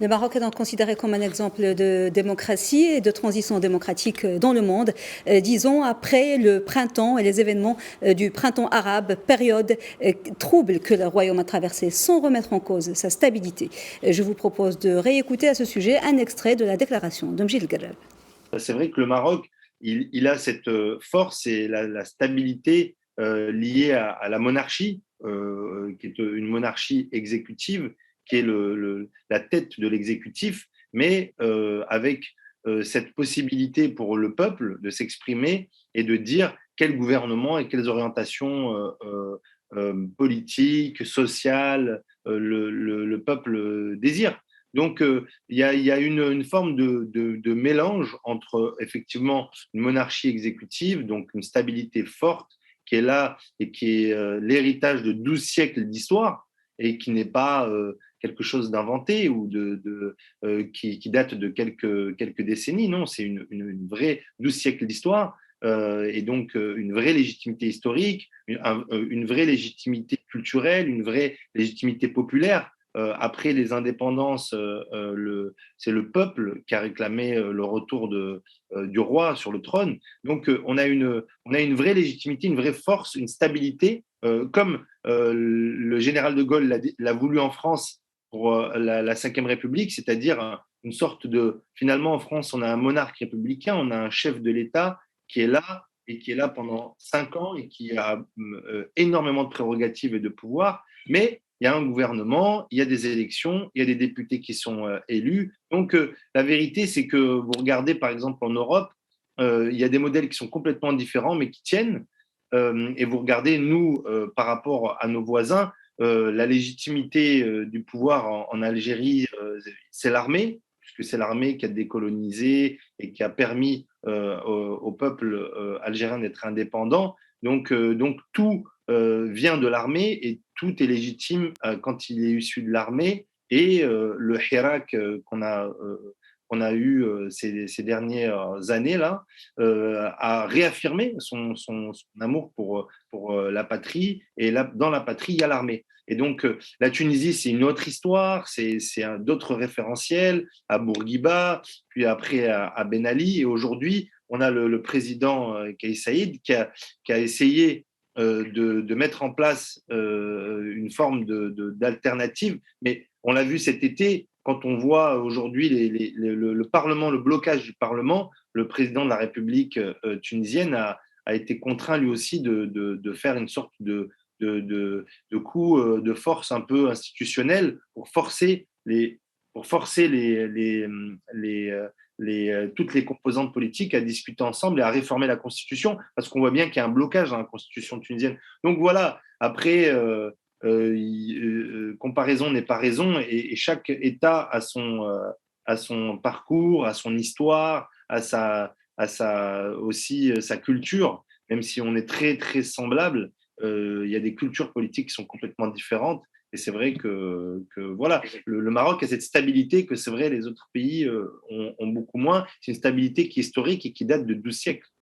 Le Maroc est donc considéré comme un exemple de démocratie et de transition démocratique dans le monde, disons après le printemps et les événements du printemps arabe, période trouble que le royaume a traversée sans remettre en cause sa stabilité. Je vous propose de réécouter à ce sujet un extrait de la déclaration de Mjid Garab. C'est vrai que le Maroc, il a cette force et la stabilité liée à la monarchie, qui est une monarchie exécutive, qui est la tête de l'exécutif, mais avec cette possibilité pour le peuple de s'exprimer et de dire quel gouvernement et quelles orientations politiques, sociales le peuple désire. Donc, il y a une forme de mélange entre effectivement une monarchie exécutive, donc une stabilité forte qui est là et qui est l'héritage de 12 siècles d'histoire et qui n'est pas quelque chose d'inventé ou qui date de quelques décennies. Non, c'est une vraie 12 siècles d'histoire et donc une vraie légitimité historique, une vraie légitimité culturelle, une vraie légitimité populaire. Après les indépendances, c'est le peuple qui a réclamé le retour du roi sur le trône. Donc, on a une vraie légitimité, une vraie force, une stabilité, comme le général de Gaulle l'a voulu en France pour la Ve République, c'est-à-dire une sorte de… Finalement, en France, on a un monarque républicain, on a un chef de l'État qui est là et qui est là pendant 5 ans et qui a énormément de prérogatives et de pouvoirs, mais il y a un gouvernement, il y a des élections, il y a des députés qui sont élus. Donc, la vérité, c'est que vous regardez, par exemple, en Europe, il y a des modèles qui sont complètement différents, mais qui tiennent. Et vous regardez, nous, par rapport à nos voisins, la légitimité du pouvoir en Algérie, c'est l'armée, puisque c'est l'armée qui a décolonisé et qui a permis au peuple algérien d'être indépendant. Donc tout vient de l'armée et tout est légitime quand il est issu de l'armée. Et le Hirak qu'on a eu ces dernières années-là a réaffirmé son amour pour la patrie. Et là, dans la patrie, il y a l'armée. Et donc, la Tunisie, c'est une autre histoire, c'est d'autres référentiels, à Bourguiba, puis après à Ben Ali. Et aujourd'hui, on a le président Kais Saïd qui a essayé de mettre en place une forme d'alternative. Mais on l'a vu cet été, quand on voit aujourd'hui le Parlement, le blocage du Parlement, le président de la République tunisienne a été contraint lui aussi de faire une sorte de coup de force un peu institutionnel pour forcer toutes les composantes politiques à discuter ensemble et à réformer la Constitution, parce qu'on voit bien qu'il y a un blocage dans la Constitution tunisienne. Donc voilà, après, comparaison n'est pas raison, et chaque État a son parcours, a son histoire, aussi sa culture, même si on est très, très semblables. Il y a des cultures politiques qui sont complètement différentes. Et c'est vrai que voilà, le Maroc a cette stabilité que c'est vrai les autres pays ont beaucoup moins. C'est une stabilité qui est historique et qui date de 12 siècles.